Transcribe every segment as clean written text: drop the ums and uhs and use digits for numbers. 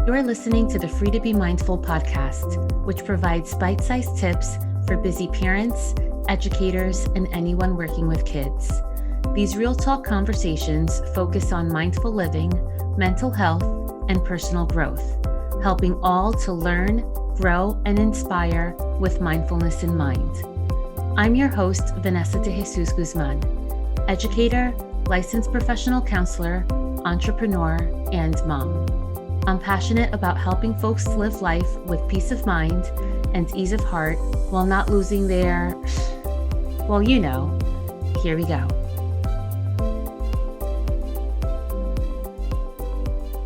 You're listening to the Free to Be Mindful podcast, which provides bite-sized tips for busy parents, educators, and anyone working with kids. These real talk conversations focus on mindful living, mental health, and personal growth, helping all to learn, grow, and inspire with mindfulness in mind. I'm your host, Vanessa de Jesus Guzman, educator, licensed professional counselor, entrepreneur, and mom. I'm passionate about helping folks live life with peace of mind and ease of heart while not losing their, well, you know, here we go.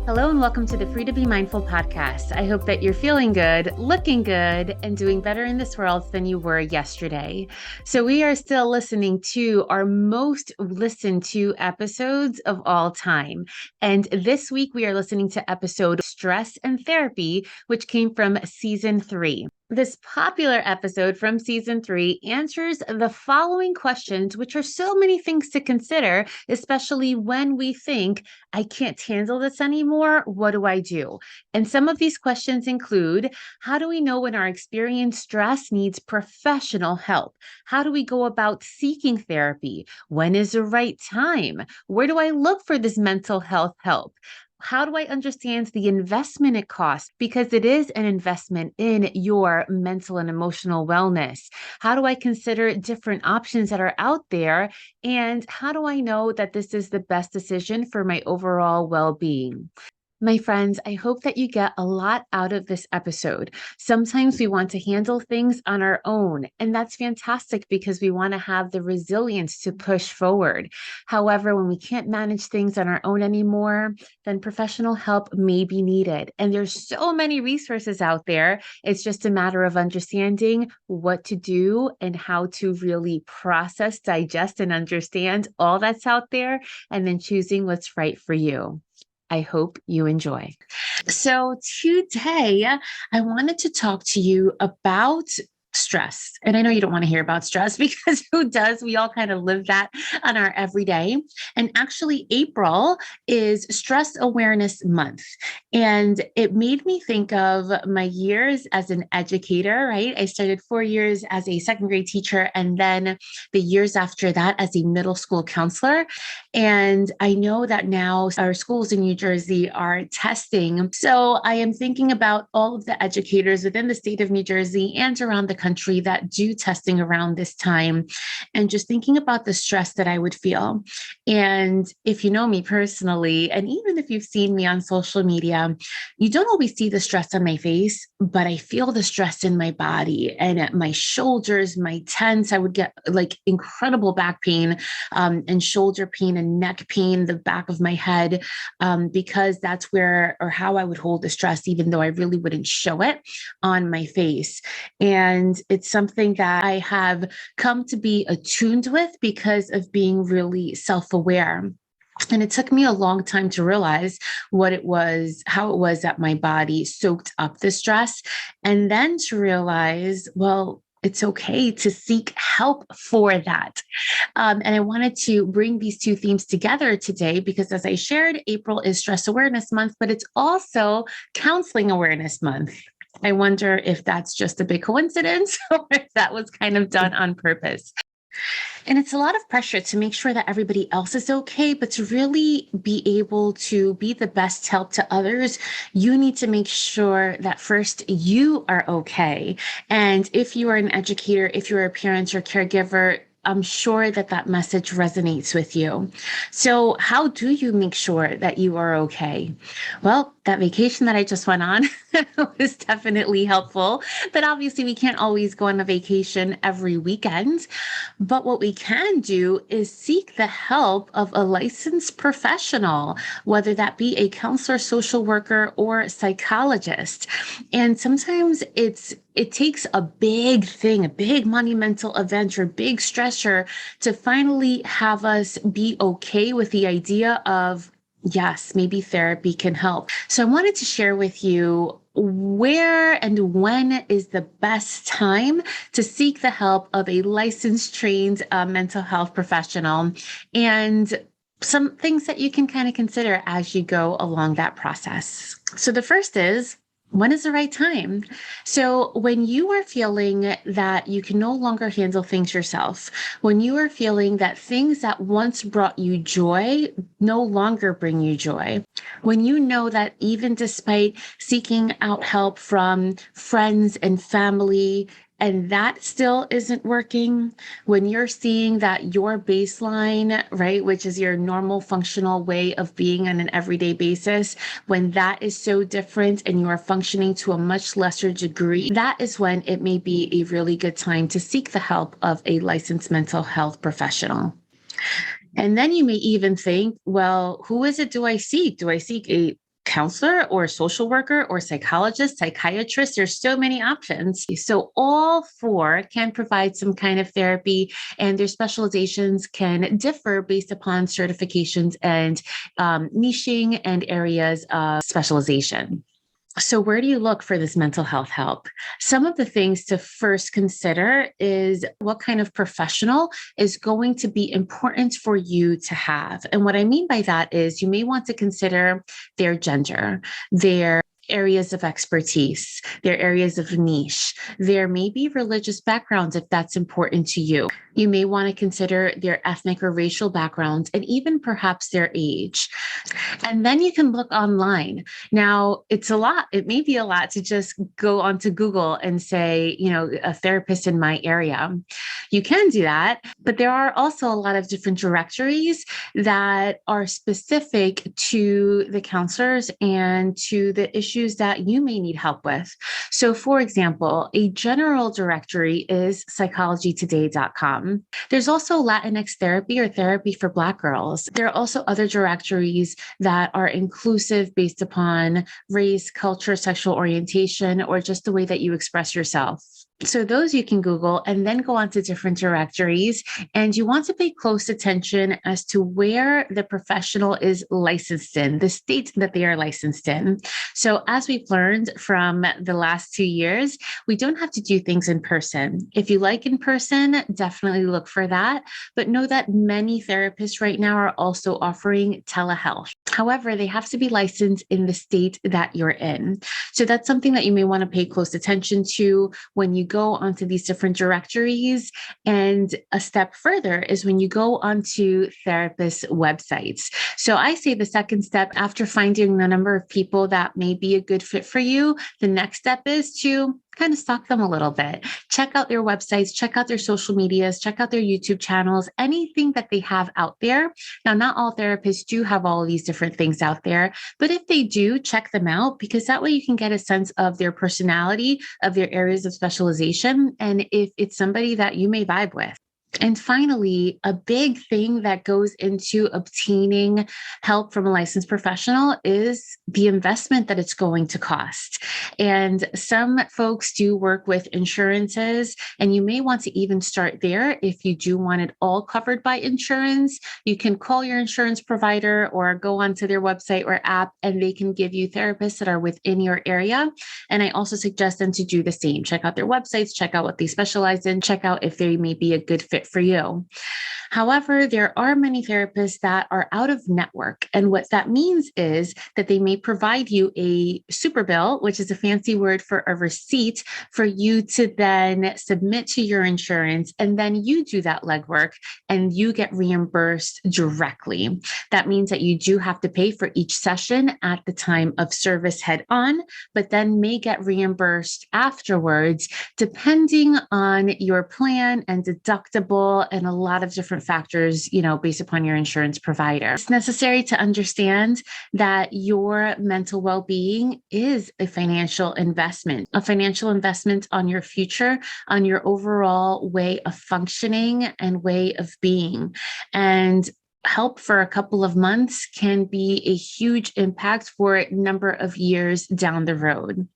Hello and welcome to the Free to Be Mindful podcast. I hope that you're feeling good, looking good, and doing better in this world than you were yesterday. So we are still listening to our most listened to episodes of all time. And this week we are listening to episode Stress and Therapy, which came from season 3. This popular episode from season 3 answers the following questions, which are so many things to consider, especially when we think, I can't handle this anymore. What do I do? And some of these questions include, how do we know when our experienced stress needs professional help? How do we go about seeking therapy? When is the right time? Where do I look for this mental health help? How do I understand the investment it costs? Because it is an investment in your mental and emotional wellness. How do I consider different options that are out there? And how do I know that this is the best decision for my overall well-being? My friends, I hope that you get a lot out of this episode. Sometimes we want to handle things on our own, and that's fantastic because we want to have the resilience to push forward. However, when we can't manage things on our own anymore, then professional help may be needed. And there's so many resources out there. It's just a matter of understanding what to do and how to really process, digest, and understand all that's out there, and then choosing what's right for you. I hope you enjoy. So today I wanted to talk to you about stress. And I know you don't want to hear about stress because who does? We all kind of live that on our everyday. And actually, April is Stress Awareness Month. And it made me think of my years as an educator, right? I started 4 years as a second grade teacher, and then the years after that as a middle school counselor. And I know that now our schools in New Jersey are testing. So I am thinking about all of the educators within the state of New Jersey and around the country that do testing around this time, and just thinking about the stress that I would feel. And if you know me personally, and even if you've seen me on social media, you don't always see the stress on my face, but I feel the stress in my body and at my shoulders, my tense. I would get like incredible back pain and shoulder pain and neck pain, the back of my head, because that's where or how I would hold the stress, even though I really wouldn't show it on my face. And it's something that I have come to be attuned with because of being really self-aware. And it took me a long time to realize what it was, how it was that my body soaked up the stress, and then to realize, well, it's okay to seek help for that. And I wanted to bring these two themes together today because, as I shared, April is Stress Awareness Month, but it's also Counseling Awareness Month. I wonder if that's just a big coincidence or if that was kind of done on purpose. And it's a lot of pressure to make sure that everybody else is okay, but to really be able to be the best help to others, you need to make sure that first you are okay. And if you are an educator, if you're a parent or caregiver, I'm sure that that message resonates with you. So how do you make sure that you are okay? Well, that vacation that I just went on was definitely helpful, but obviously we can't always go on a vacation every weekend. But what we can do is seek the help of a licensed professional, whether that be a counselor, social worker, or psychologist. And sometimes it takes a big thing, a big monumental event or big stressor to finally have us be okay with the idea of, yes, maybe therapy can help. So I wanted to share with you where and when is the best time to seek the help of a licensed, trained mental health professional. And some things that you can kind of consider as you go along that process. So the first is, when is the right time? So when you are feeling that you can no longer handle things yourself, when you are feeling that things that once brought you joy no longer bring you joy, when you know that even despite seeking out help from friends and family, and that still isn't working, when you're seeing that your baseline, right, which is your normal functional way of being on an everyday basis, when that is so different and you are functioning to a much lesser degree, that is when it may be a really good time to seek the help of a licensed mental health professional. And then you may even think, well, who is it do I seek? Do I seek a counselor or a social worker or psychologist, psychiatrist? There's so many options. So all four can provide some kind of therapy, and their specializations can differ based upon certifications and niching and areas of specialization. So, where do you look for this mental health help? Some of the things to first consider is what kind of professional is going to be important for you to have. And what I mean by that is you may want to consider their gender, their areas of expertise, their areas of niche. There may be religious backgrounds if that's important to you. You may want to consider their ethnic or racial backgrounds and even perhaps their age. And then you can look online. Now, it's a lot. It may be a lot to just go onto Google and say, a therapist in my area. You can do that, but there are also a lot of different directories that are specific to the counselors and to the issues that you may need help with. So, for example, a general directory is psychologytoday.com. There's also Latinx therapy or therapy for Black girls. There are also other directories that are inclusive based upon race, culture, sexual orientation, or just the way that you express yourself. So those you can Google and then go on to different directories. And you want to pay close attention as to where the professional is licensed in, the state that they are licensed in. So as we've learned from the last 2 years, we don't have to do things in person. If you like in person, definitely look for that. But know that many therapists right now are also offering telehealth. However, they have to be licensed in the state that you're in. So that's something that you may want to pay close attention to when you go onto these different directories. And a step further is when you go onto therapist websites. So I say the second step after finding the number of people that may be a good fit for you, the next step is to kind of stalk them a little bit. Check out their websites, check out their social medias, check out their YouTube channels, anything that they have out there. Now, not all therapists do have all of these different things out there, but if they do, check them out, because that way you can get a sense of their personality, of their areas of specialization, and if it's somebody that you may vibe with. And finally, a big thing that goes into obtaining help from a licensed professional is the investment that it's going to cost. And some folks do work with insurances, and you may want to even start there if you do want it all covered by insurance. You can call your insurance provider or go onto their website or app, and they can give you therapists that are within your area. And I also suggest them to do the same. Check out their websites, check out what they specialize in, check out if they may be a good fit for you. However, there are many therapists that are out of network. And what that means is that they may provide you a super bill, which is a fancy word for a receipt for you to then submit to your insurance. And then you do that legwork and you get reimbursed directly. That means that you do have to pay for each session at the time of service head on, but then may get reimbursed afterwards, depending on your plan and deductible and a lot of different factors, based upon your insurance provider. It's necessary to understand that your mental well-being is a financial investment on your future, on your overall way of functioning and way of being. And help for a couple of months can be a huge impact for a number of years down the road.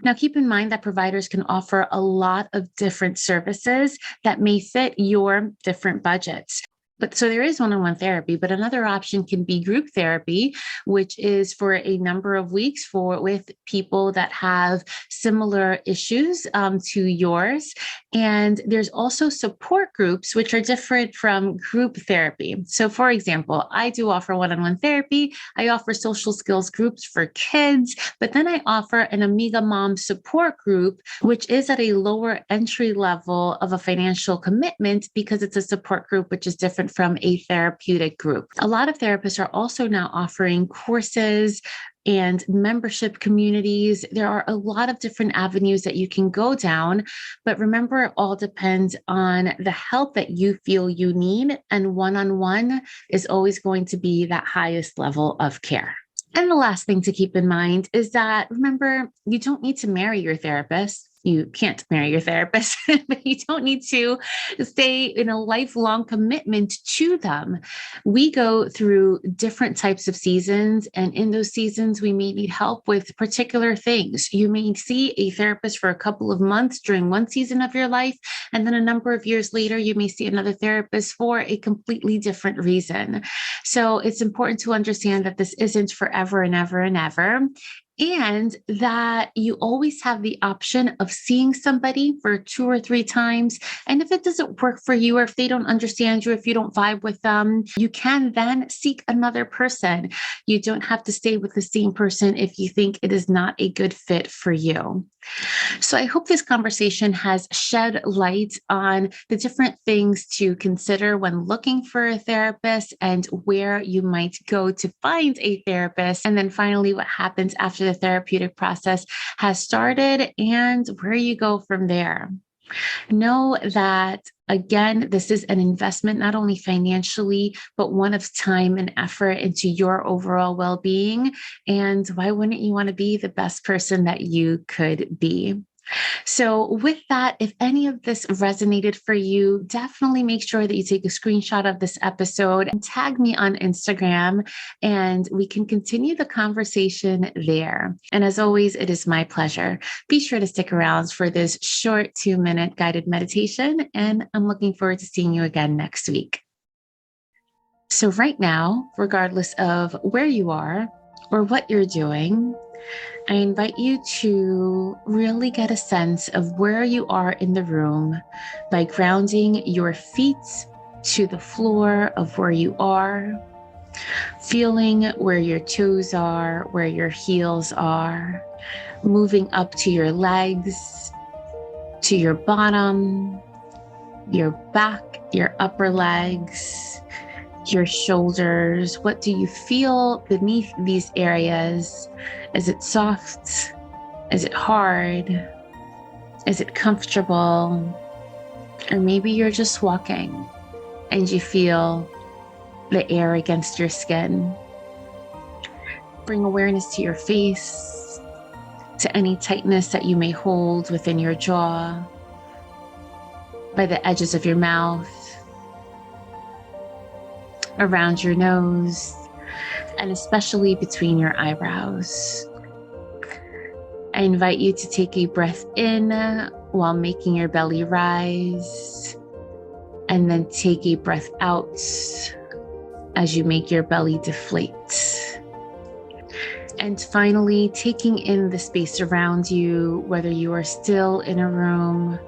Now, keep in mind that providers can offer a lot of different services that may fit your different budgets. But so there is one-on-one therapy, but another option can be group therapy, which is for a number of weeks with people that have similar issues to yours. And there's also support groups, which are different from group therapy. So for example, I do offer one-on-one therapy. I offer social skills groups for kids, but then I offer an Amiga Mom support group, which is at a lower entry level of a financial commitment because it's a support group, which is different from a therapeutic group. A lot of therapists are also now offering courses and membership communities. There are a lot of different avenues that you can go down, but remember, it all depends on the help that you feel you need, and one-on-one is always going to be that highest level of care. And the last thing to keep in mind is that, remember, you don't need to marry your therapist. You can't marry your therapist, but you don't need to stay in a lifelong commitment to them. We go through different types of seasons, and in those seasons, we may need help with particular things. You may see a therapist for a couple of months during one season of your life, and then a number of years later, you may see another therapist for a completely different reason. So it's important to understand that this isn't forever and ever and ever, and that you always have the option of seeing somebody for 2 or 3 times. And if it doesn't work for you, or if they don't understand you, if you don't vibe with them, you can then seek another person. You don't have to stay with the same person if you think it is not a good fit for you. So I hope this conversation has shed light on the different things to consider when looking for a therapist and where you might go to find a therapist. And then finally, what happens after the therapeutic process has started and where you go from there. Know that, again, this is an investment, not only financially, but one of time and effort into your overall well-being. And why wouldn't you want to be the best person that you could be? So with that, if any of this resonated for you, definitely make sure that you take a screenshot of this episode and tag me on Instagram, and we can continue the conversation there. And as always, it is my pleasure. Be sure to stick around for this short 2-minute guided meditation, and I'm looking forward to seeing you again next week. So right now, regardless of where you are or what you're doing, I invite you to really get a sense of where you are in the room by grounding your feet to the floor of where you are, feeling where your toes are, where your heels are, moving up to your legs, to your bottom, your back, your upper legs, your shoulders. What do you feel beneath these areas? Is it soft? Is it hard? Is it comfortable? Or maybe you're just walking and you feel the air against your skin. Bring awareness to your face, to any tightness that you may hold within your jaw, by the edges of your mouth, around your nose, and especially between your eyebrows. I invite you to take a breath in while making your belly rise, and then take a breath out as you make your belly deflate. And finally, taking in the space around you, whether you are still in a room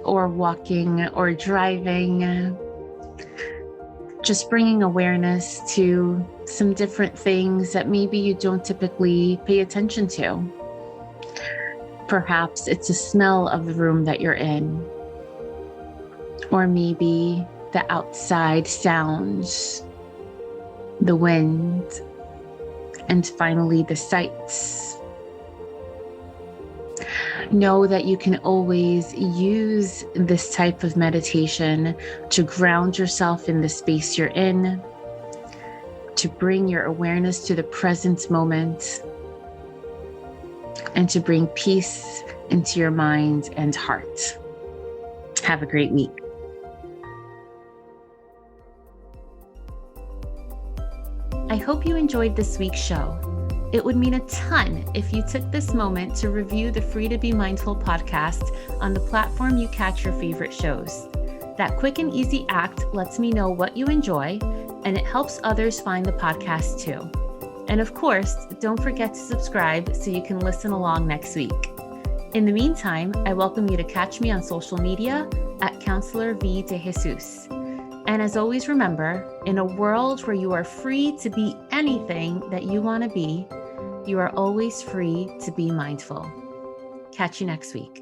or walking or driving, just bringing awareness to some different things that maybe you don't typically pay attention to. Perhaps it's the smell of the room that you're in, or maybe the outside sounds, the wind, and finally the sights. Know that you can always use this type of meditation to ground yourself in the space you're in, to bring your awareness to the present moment, and to bring peace into your mind and heart. Have a great week. I hope you enjoyed this week's show. It would mean a ton if you took this moment to review the Free to Be Mindful podcast on the platform you catch your favorite shows. That quick and easy act lets me know what you enjoy, and it helps others find the podcast too. And of course, don't forget to subscribe so you can listen along next week. In the meantime, I welcome you to catch me on social media at Counselor V de Jesus. And as always, remember, in a world where you are free to be anything that you want to be, you are always free to be mindful. Catch you next week.